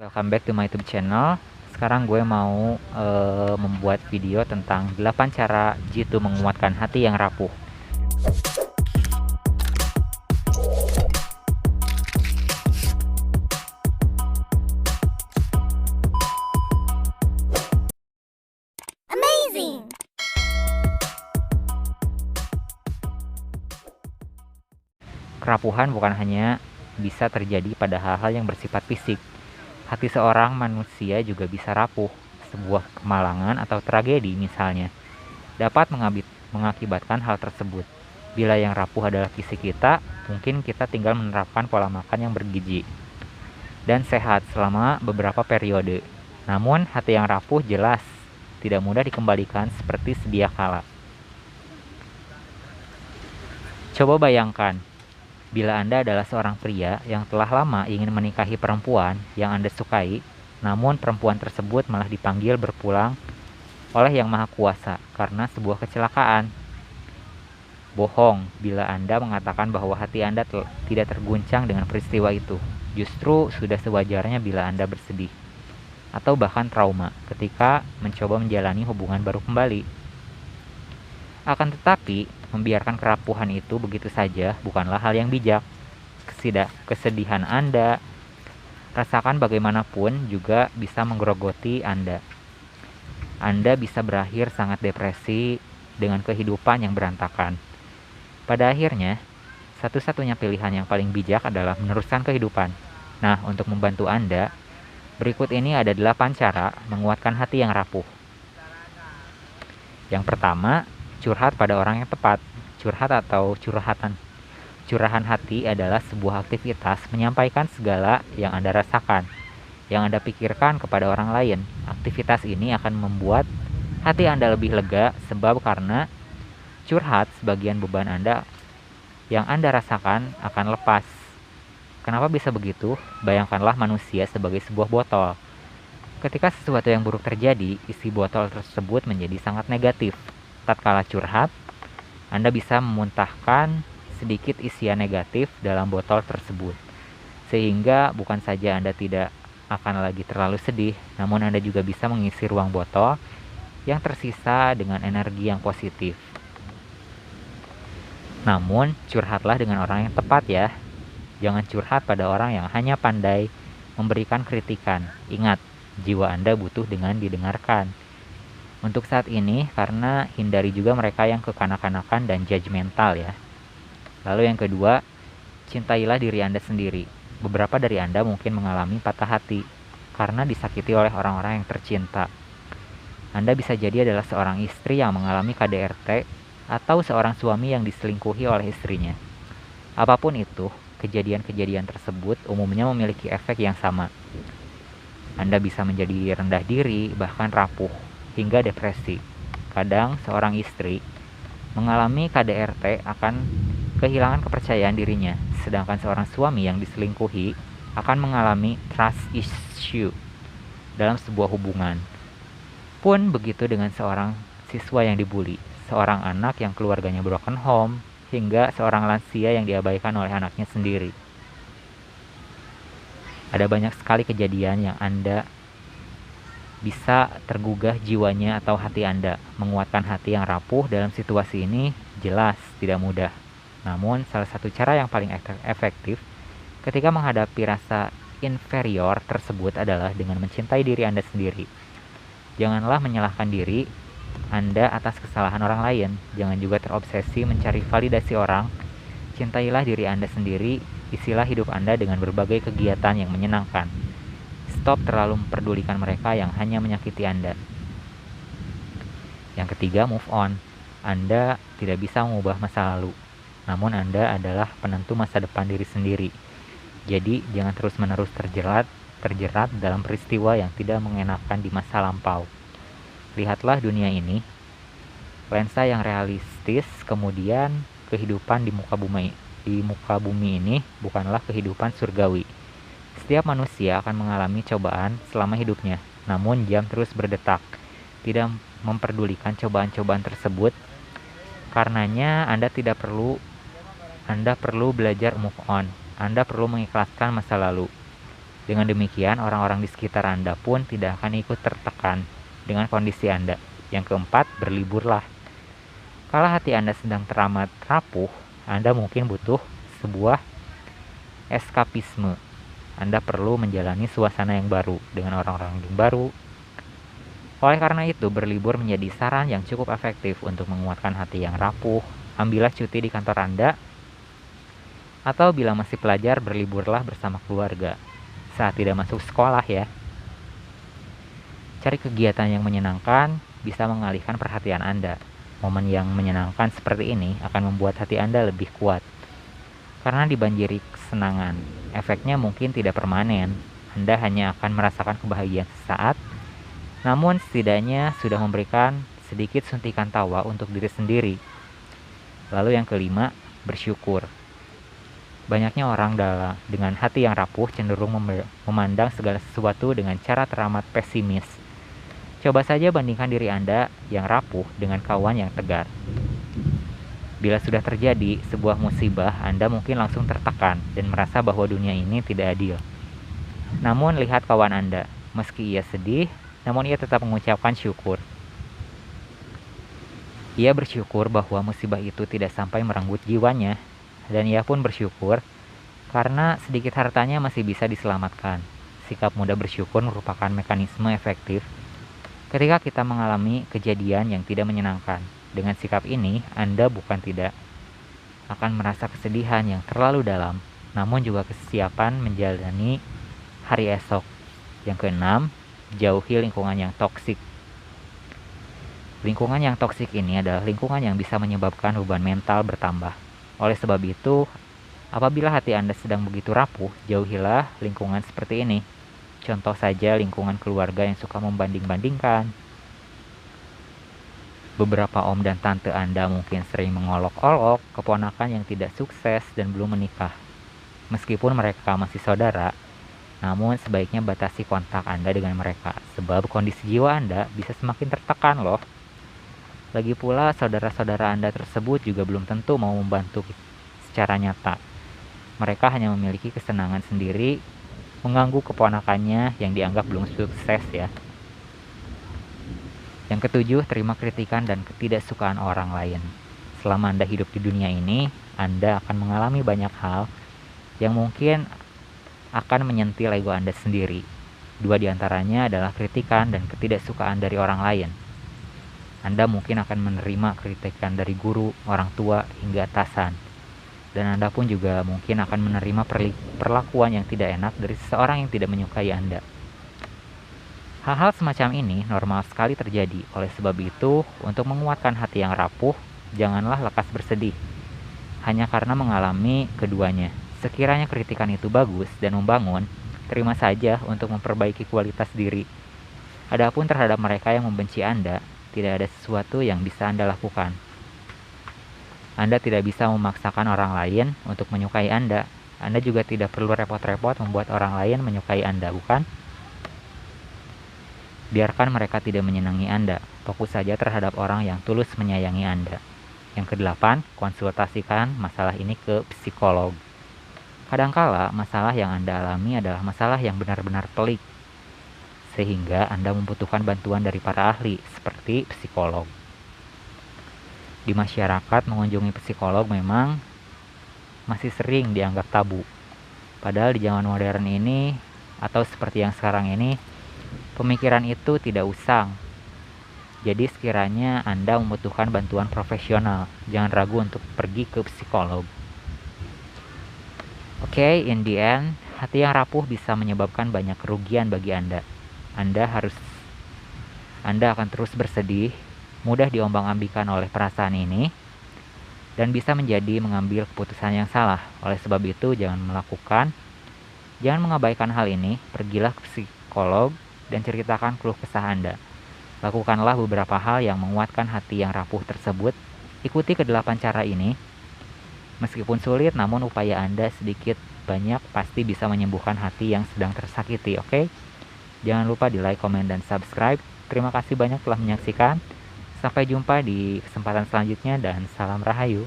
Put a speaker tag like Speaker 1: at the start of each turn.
Speaker 1: Welcome back to my YouTube channel. Sekarang gue mau membuat video tentang 8 cara jitu menguatkan hati yang rapuh.
Speaker 2: Amazing!
Speaker 1: Kerapuhan bukan hanya bisa terjadi pada hal-hal yang bersifat fisik. Hati seorang manusia juga bisa rapuh. Sebuah kemalangan atau tragedi misalnya dapat mengakibatkan hal tersebut. Bila yang rapuh adalah fisik kita, mungkin kita tinggal menerapkan pola makan yang bergizi dan sehat selama beberapa periode. Namun, hati yang rapuh jelas tidak mudah dikembalikan seperti sedia kala. Coba bayangkan, bila Anda adalah seorang pria yang telah lama ingin menikahi perempuan yang Anda sukai, namun perempuan tersebut malah dipanggil berpulang oleh Yang Maha Kuasa karena sebuah kecelakaan. Bohong bila Anda mengatakan bahwa hati Anda tidak terguncang dengan peristiwa itu. Justru sudah sewajarnya bila Anda bersedih atau bahkan trauma ketika mencoba menjalani hubungan baru kembali. Akan tetapi, membiarkan kerapuhan itu begitu saja bukanlah hal yang bijak. Kesedihan Anda, rasakan bagaimanapun, juga bisa menggerogoti Anda. Anda bisa berakhir sangat depresi dengan kehidupan yang berantakan. Pada akhirnya, satu-satunya pilihan yang paling bijak adalah meneruskan kehidupan. Nah, untuk membantu Anda, berikut ini ada 8 cara menguatkan hati yang rapuh. Yang pertama, curhat pada orang yang tepat. Curhat atau curahan hati adalah sebuah aktivitas menyampaikan segala yang Anda rasakan, yang Anda pikirkan kepada orang lain. Aktivitas ini akan membuat hati Anda lebih lega, sebab karena curhat, sebagian beban Anda yang Anda rasakan akan lepas. Kenapa bisa begitu? Bayangkanlah manusia sebagai sebuah botol. Ketika sesuatu yang buruk terjadi, isi botol tersebut menjadi sangat negatif. Tatkala curhat, Anda bisa memuntahkan sedikit isian negatif dalam botol tersebut. Sehingga bukan saja Anda tidak akan lagi terlalu sedih, namun Anda juga bisa mengisi ruang botol yang tersisa dengan energi yang positif. Namun, curhatlah dengan orang yang tepat ya. Jangan curhat pada orang yang hanya pandai memberikan kritikan. Ingat, jiwa Anda butuh dengan didengarkan. Untuk saat ini, karena hindari juga mereka yang kekanak-kanakan dan judgmental ya. Lalu yang kedua, cintailah diri Anda sendiri. Beberapa dari Anda mungkin mengalami patah hati karena disakiti oleh orang-orang yang tercinta. Anda bisa jadi adalah seorang istri yang mengalami KDRT atau seorang suami yang diselingkuhi oleh istrinya. Apapun itu, kejadian-kejadian tersebut umumnya memiliki efek yang sama. Anda bisa menjadi rendah diri, bahkan rapuh, hingga depresi. Kadang seorang istri mengalami KDRT akan kehilangan kepercayaan dirinya, sedangkan seorang suami yang diselingkuhi akan mengalami trust issue dalam sebuah hubungan. Pun begitu dengan seorang siswa yang dibully, seorang anak yang keluarganya broken home, hingga seorang lansia yang diabaikan oleh anaknya sendiri. Ada banyak sekali kejadian yang Anda bisa tergugah jiwanya atau hati Anda. Menguatkan hati yang rapuh dalam situasi ini jelas tidak mudah. Namun, salah satu cara yang paling efektif ketika menghadapi rasa inferior tersebut adalah dengan mencintai diri Anda sendiri. Janganlah menyalahkan diri Anda atas kesalahan orang lain. Jangan juga terobsesi mencari validasi orang. Cintailah diri Anda sendiri. Isilah hidup Anda dengan berbagai kegiatan yang menyenangkan. Stop terlalu memperdulikan mereka yang hanya menyakiti Anda. Yang ketiga, move on. Anda tidak bisa mengubah masa lalu, namun Anda adalah penentu masa depan diri sendiri. Jadi, jangan terus-menerus terjerat dalam peristiwa yang tidak mengenakan di masa lampau. Lihatlah dunia ini, lensa yang realistis, kemudian kehidupan di muka bumi ini bukanlah kehidupan surgawi. Setiap manusia akan mengalami cobaan selama hidupnya, namun jam terus berdetak. Tidak memperdulikan cobaan-cobaan tersebut, karenanya Anda perlu belajar move on. Anda perlu mengikhlaskan masa lalu. Dengan demikian, orang-orang di sekitar Anda pun tidak akan ikut tertekan dengan kondisi Anda. Yang keempat, berliburlah. Kalau hati Anda sedang teramat rapuh, Anda mungkin butuh sebuah eskapisme. Anda perlu menjalani suasana yang baru dengan orang-orang yang baru. Oleh karena itu, berlibur menjadi saran yang cukup efektif untuk menguatkan hati yang rapuh. Ambillah cuti di kantor Anda, atau bila masih pelajar, berliburlah bersama keluarga saat tidak masuk sekolah ya. Cari kegiatan yang menyenangkan bisa mengalihkan perhatian Anda. Momen yang menyenangkan seperti ini akan membuat hati Anda lebih kuat. Karena dibanjiri kesenangan, efeknya mungkin tidak permanen. Anda hanya akan merasakan kebahagiaan sesaat, namun setidaknya sudah memberikan sedikit suntikan tawa untuk diri sendiri. Lalu yang kelima, bersyukur. Banyaknya orang dengan hati yang rapuh cenderung memandang segala sesuatu dengan cara teramat pesimis. Coba saja bandingkan diri Anda yang rapuh dengan kawan yang tegar. Bila sudah terjadi sebuah musibah, Anda mungkin langsung tertekan dan merasa bahwa dunia ini tidak adil. Namun lihat kawan Anda, meski ia sedih, namun ia tetap mengucapkan syukur. Ia bersyukur bahwa musibah itu tidak sampai merenggut jiwanya, dan ia pun bersyukur karena sedikit hartanya masih bisa diselamatkan. Sikap mudah bersyukur merupakan mekanisme efektif ketika kita mengalami kejadian yang tidak menyenangkan. Dengan sikap ini, Anda bukan tidak akan merasa kesedihan yang terlalu dalam, namun juga kesiapan menjalani hari esok. Yang keenam, jauhi lingkungan yang toksik. Lingkungan yang toksik ini adalah lingkungan yang bisa menyebabkan beban mental bertambah. Oleh sebab itu, apabila hati Anda sedang begitu rapuh, jauhilah lingkungan seperti ini. Contoh saja lingkungan keluarga yang suka membanding-bandingkan. Beberapa om dan tante Anda mungkin sering mengolok-olok keponakan yang tidak sukses dan belum menikah. Meskipun mereka masih saudara, namun sebaiknya batasi kontak Anda dengan mereka, sebab kondisi jiwa Anda bisa semakin tertekan loh. Lagi pula, saudara-saudara Anda tersebut juga belum tentu mau membantu secara nyata. Mereka hanya memiliki kesenangan sendiri mengganggu keponakannya yang dianggap belum sukses ya. Yang ketujuh, terima kritikan dan ketidaksukaan orang lain. Selama Anda hidup di dunia ini, Anda akan mengalami banyak hal yang mungkin akan menyentil ego Anda sendiri. Dua di antaranya adalah kritikan dan ketidaksukaan dari orang lain. Anda mungkin akan menerima kritikan dari guru, orang tua, hingga atasan. Dan Anda pun juga mungkin akan menerima perlakuan yang tidak enak dari seseorang yang tidak menyukai Anda. Hal-hal semacam ini normal sekali terjadi. Oleh sebab itu, untuk menguatkan hati yang rapuh, janganlah lekas bersedih hanya karena mengalami keduanya. Sekiranya kritikan itu bagus dan membangun, terima saja untuk memperbaiki kualitas diri. Adapun terhadap mereka yang membenci Anda, tidak ada sesuatu yang bisa Anda lakukan. Anda tidak bisa memaksakan orang lain untuk menyukai Anda. Anda juga tidak perlu repot-repot membuat orang lain menyukai Anda, bukan? Biarkan mereka tidak menyenangi Anda. Fokus saja terhadap orang yang tulus menyayangi Anda. Yang kedelapan, konsultasikan masalah ini ke psikolog. Kadangkala masalah yang Anda alami adalah masalah yang benar-benar pelik, sehingga Anda membutuhkan bantuan dari para ahli seperti psikolog. Di masyarakat, mengunjungi psikolog memang masih sering dianggap tabu. Padahal di zaman modern ini, atau seperti yang sekarang ini, pemikiran itu tidak usang. Jadi sekiranya Anda membutuhkan bantuan profesional, jangan ragu untuk pergi ke psikolog. Oke, in the end, hati yang rapuh bisa menyebabkan banyak kerugian bagi Anda. Anda akan terus bersedih, mudah diombang-ambingkan oleh perasaan ini, dan bisa menjadi mengambil keputusan yang salah. Oleh sebab itu, jangan mengabaikan hal ini. Pergilah ke psikolog dan ceritakan keluh kesah Anda. Lakukanlah beberapa hal yang menguatkan hati yang rapuh tersebut. Ikuti ke-8 cara ini. Meskipun sulit, namun upaya Anda sedikit banyak pasti bisa menyembuhkan hati yang sedang tersakiti, oke? Jangan lupa di like, komen, dan subscribe. Terima kasih banyak telah menyaksikan. Sampai jumpa di kesempatan selanjutnya dan salam rahayu.